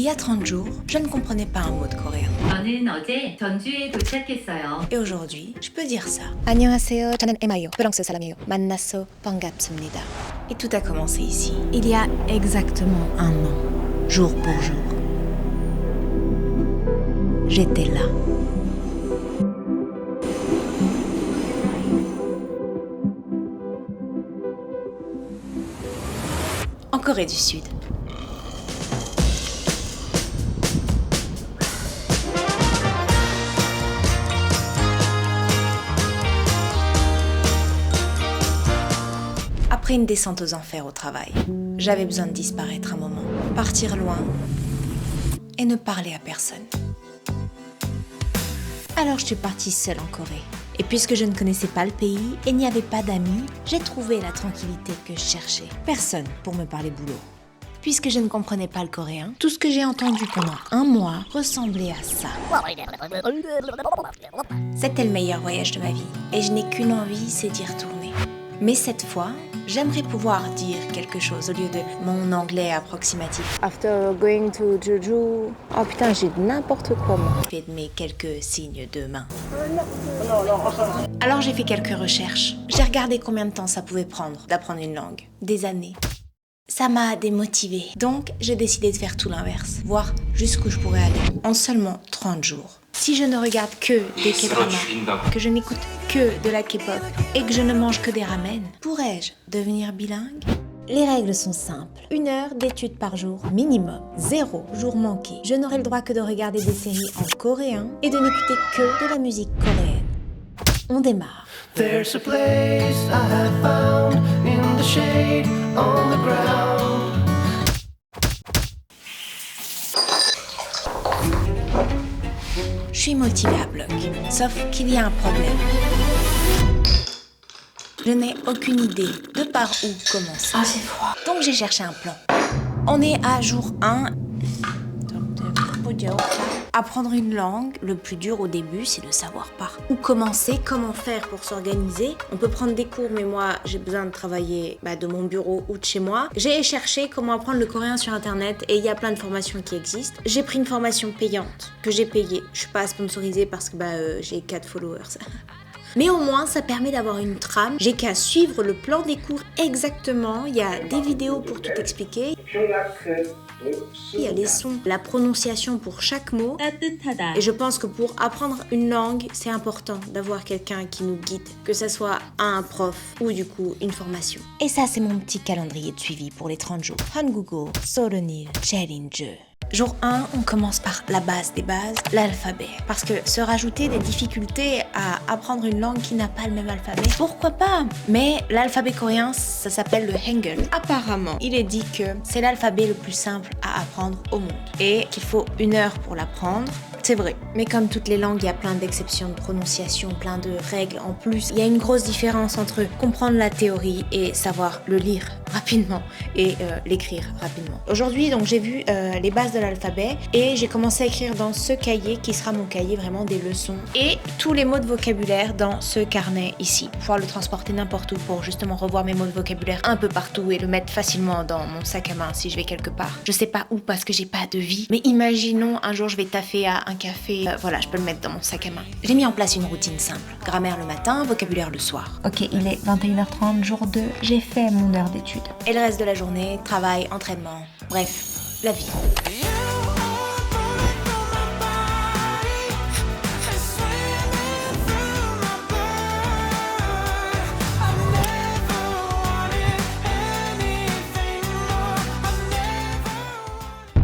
Il y a 30 jours, je ne comprenais pas un mot de coréen. 저는 어제 전주에 도착했어요. Et aujourd'hui, je peux dire ça. 안녕하세요, 저는 에마요. 프랑스 사람이에요. 만나서 반갑습니다. Et tout a commencé ici. Il y a exactement un an, jour pour jour. J'étais là. En Corée du Sud. Après une descente aux enfers au travail, j'avais besoin de disparaître un moment, partir loin et ne parler à personne. Alors je suis partie seule en Corée. Et puisque je ne connaissais pas le pays et n'y avait pas d'amis, j'ai trouvé la tranquillité que je cherchais. Personne pour me parler boulot. Puisque je ne comprenais pas le coréen, tout ce que j'ai entendu pendant un mois ressemblait à ça. C'était le meilleur voyage de ma vie et je n'ai qu'une envie, c'est d'y retourner. Mais cette fois, j'aimerais pouvoir dire quelque chose au lieu de mon anglais approximatif. After going to Jeju... Oh putain, j'ai n'importe quoi moi. J'ai fait de mes quelques signes de main. Alors j'ai fait quelques recherches. J'ai regardé combien de temps ça pouvait prendre d'apprendre une langue. Des années. Ça m'a démotivée. Donc j'ai décidé de faire tout l'inverse. Voir jusqu'où je pourrais aller. En seulement 30 jours. Si je ne regarde que des K-dramas, que je n'écoute que de la K-pop et que je ne mange que des ramen, pourrais-je devenir bilingue ? Les règles sont simples. 1 heure d'études par jour, minimum. 0 jour manqué. Je n'aurai le droit que de regarder des séries en coréen et de n'écouter que de la musique coréenne. On démarre. There's a place I have found in the shade on the ground. Je suis motivée à bloc, sauf qu'il y a un problème. Je n'ai aucune idée de par où commencer. Ah, c'est froid. Donc j'ai cherché un plan. On est à jour 1. Apprendre une langue, le plus dur au début, c'est de savoir par où commencer, comment faire pour s'organiser. On peut prendre des cours, mais moi, j'ai besoin de travailler de mon bureau ou de chez moi. J'ai cherché comment apprendre le coréen sur Internet et il y a plein de formations qui existent. J'ai pris une formation payante que j'ai payée. Je suis pas sponsorisée parce que j'ai 4 followers. Mais au moins, ça permet d'avoir une trame. J'ai qu'à suivre le plan des cours exactement. Il y a des vidéos pour tout expliquer. Il y a les sons, la prononciation pour chaque mot. 따뜻하다. Et je pense que pour apprendre une langue, c'est important d'avoir quelqu'un qui nous guide, que ce soit un prof ou du coup une formation. Et ça, c'est mon petit calendrier de suivi pour les 30 jours. 한국어, 소르닐, 챌린지. Jour 1, on commence par la base des bases, l'alphabet. Parce que se rajouter des difficultés à apprendre une langue qui n'a pas le même alphabet, pourquoi pas ? Mais l'alphabet coréen, ça s'appelle le Hangul. Apparemment, il est dit que c'est l'alphabet le plus simple à apprendre au monde. Et qu'il faut 1 heure pour l'apprendre. C'est vrai. Mais comme toutes les langues, il y a plein d'exceptions de prononciation, plein de règles en plus. Il y a une grosse différence entre comprendre la théorie et savoir le lire rapidement et l'écrire rapidement. Aujourd'hui, donc j'ai vu les bases de l'alphabet et j'ai commencé à écrire dans ce cahier qui sera mon cahier vraiment des leçons et tous les mots de vocabulaire dans ce carnet ici. Pouvoir le transporter n'importe où pour justement revoir mes mots de vocabulaire un peu partout et le mettre facilement dans mon sac à main si je vais quelque part. Je sais pas où parce que j'ai pas de vie, mais imaginons un jour je vais taffer à un café, voilà, je peux le mettre dans mon sac à main. J'ai mis en place une routine simple. Grammaire le matin, vocabulaire le soir. Ok, il est 21h30, jour 2, j'ai fait mon heure d'études. Et le reste de la journée, travail, entraînement, bref, la vie.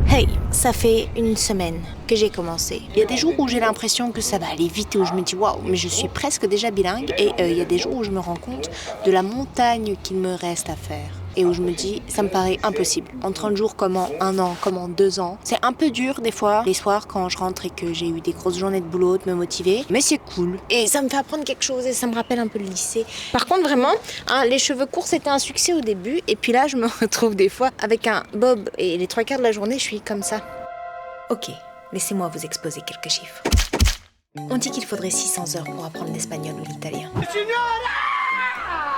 Hey, ça fait 1 semaine que j'ai commencé. Il y a des jours où j'ai l'impression que ça va aller vite et où je me dis waouh, mais je suis presque déjà bilingue. Et il y a des jours où je me rends compte de la montagne qu'il me reste à faire. Et où je me dis, ça me paraît impossible. En 30 jours, comme en 1 an, comme en 2 ans. C'est un peu dur des fois, les soirs quand je rentre et que j'ai eu des grosses journées de boulot, de me motiver. Mais c'est cool. Et ça me fait apprendre quelque chose et ça me rappelle un peu le lycée. Par contre, vraiment, les cheveux courts, c'était un succès au début. Et puis là, je me retrouve des fois avec un bob. Et les 3/4 de la journée, je suis comme ça. Ok, laissez-moi vous exposer quelques chiffres. On dit qu'il faudrait 600 heures pour apprendre l'espagnol ou l'italien.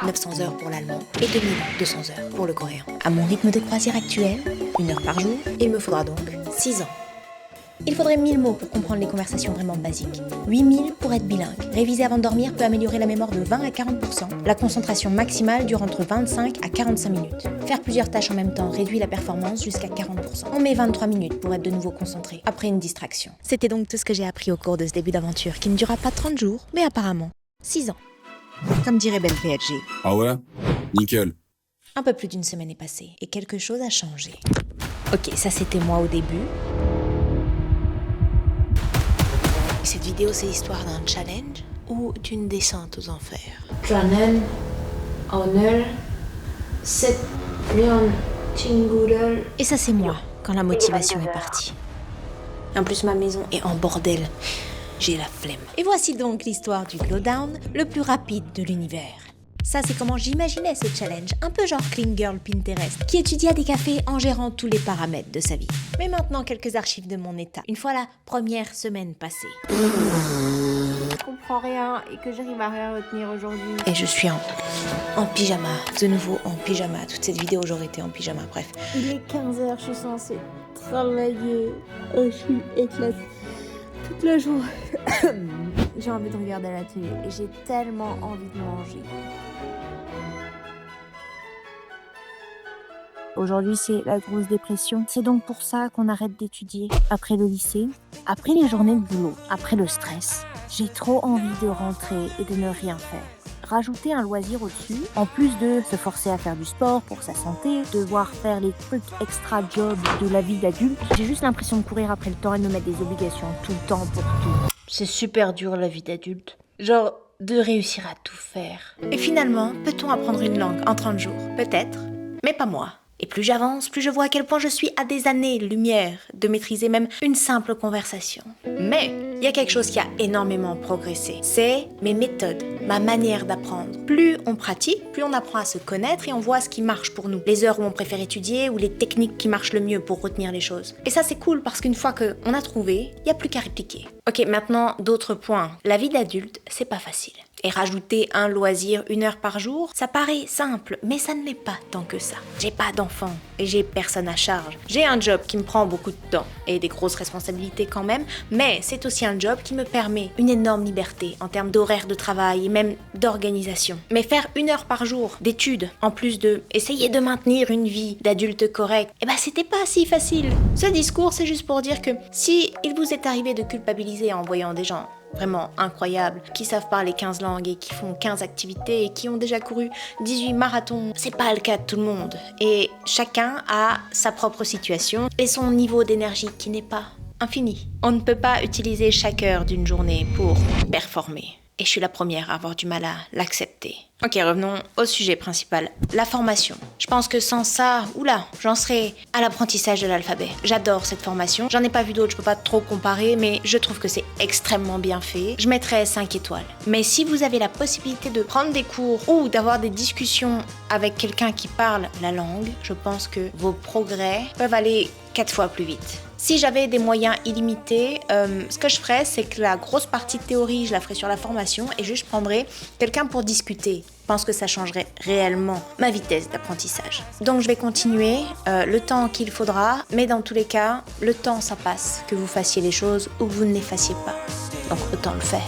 900 heures pour l'allemand et 2200 heures pour le coréen. À mon rythme de croisière actuel, 1 heure par jour, il me faudra donc 6 ans. Il faudrait 1000 mots pour comprendre les conversations vraiment basiques. 8000 pour être bilingue. Réviser avant de dormir peut améliorer la mémoire de 20 à 40%. La concentration maximale dure entre 25 à 45 minutes. Faire plusieurs tâches en même temps réduit la performance jusqu'à 40%. On met 23 minutes pour être de nouveau concentré, après une distraction. C'était donc tout ce que j'ai appris au cours de ce début d'aventure qui ne durera pas 30 jours, mais apparemment 6 ans. Comme dirait Belle VHG. Ah ouais? Nickel. Un peu plus d'une semaine est passée et quelque chose a changé. Ok, ça c'était moi au début. Cette vidéo, c'est l'histoire d'un challenge ou d'une descente aux enfers. 저는 오늘 10년 친구를 Et ça, c'est moi, quand la motivation est partie. En plus, ma maison est en bordel. J'ai la flemme. Et voici donc l'histoire du Glowdown, le plus rapide de l'univers. Ça, c'est comment j'imaginais ce challenge, un peu genre Clean Girl Pinterest, qui étudie à des cafés en gérant tous les paramètres de sa vie. Mais maintenant, quelques archives de mon état, une fois la première semaine passée. Je comprends rien et que j'arrive à rien retenir aujourd'hui. Et je suis en pyjama, de nouveau en pyjama. Toute cette vidéo, j'aurais été en pyjama, bref. Il est 15h, je suis censée travailler. Je suis éclatée toute la journée. J'ai envie de regarder la télé et j'ai tellement envie de manger. Aujourd'hui, c'est la grosse dépression. C'est donc pour ça qu'on arrête d'étudier. Après le lycée, après les journées de boulot, après le stress, j'ai trop envie de rentrer et de ne rien faire. Rajouter un loisir au-dessus, en plus de se forcer à faire du sport pour sa santé, devoir faire les trucs extra job de la vie d'adulte, j'ai juste l'impression de courir après le temps et de me mettre des obligations tout le temps pour tout. C'est super dur la vie d'adulte. Genre, de réussir à tout faire. Et finalement, peut-on apprendre une langue en 30 jours? Peut-être, mais pas moi. Et plus j'avance, plus je vois à quel point je suis à des années-lumière de maîtriser même une simple conversation. Mais il y a quelque chose qui a énormément progressé. C'est mes méthodes, ma manière d'apprendre. Plus on pratique, plus on apprend à se connaître et on voit ce qui marche pour nous. Les heures où on préfère étudier ou les techniques qui marchent le mieux pour retenir les choses. Et ça, c'est cool parce qu'une fois qu'on a trouvé, il n'y a plus qu'à répliquer. Ok, maintenant, d'autres points. La vie d'adulte, c'est pas facile. Et rajouter un loisir 1 heure par jour, ça paraît simple, mais ça ne l'est pas tant que ça. J'ai pas d'enfant et j'ai personne à charge. J'ai un job qui me prend beaucoup de temps et des grosses responsabilités quand même, mais c'est aussi un job qui me permet une énorme liberté en termes d'horaire de travail et même d'organisation. Mais faire 1 heure par jour d'études, en plus de essayer de maintenir une vie d'adulte correcte, eh ben c'était pas si facile. Ce discours, c'est juste pour dire que si il vous est arrivé de culpabiliser en voyant des gens vraiment incroyables, qui savent parler 15 langues et qui font 15 activités et qui ont déjà couru 18 marathons. C'est pas le cas de tout le monde. Et chacun a sa propre situation et son niveau d'énergie qui n'est pas infini. On ne peut pas utiliser chaque heure d'une journée pour performer. Et je suis la première à avoir du mal à l'accepter. Ok, revenons au sujet principal, la formation. Je pense que sans ça, j'en serais à l'apprentissage de l'alphabet. J'adore cette formation. J'en ai pas vu d'autres, je peux pas trop comparer, mais je trouve que c'est extrêmement bien fait. Je mettrais 5 étoiles. Mais si vous avez la possibilité de prendre des cours ou d'avoir des discussions avec quelqu'un qui parle la langue, je pense que vos progrès peuvent aller 4 fois plus vite. Si j'avais des moyens illimités, ce que je ferais, c'est que la grosse partie de théorie, je la ferais sur la formation et juste je prendrais quelqu'un pour discuter. Je pense que ça changerait réellement ma vitesse d'apprentissage. Donc je vais continuer le temps qu'il faudra, mais dans tous les cas, le temps ça passe, que vous fassiez les choses ou que vous ne les fassiez pas. Donc autant le faire.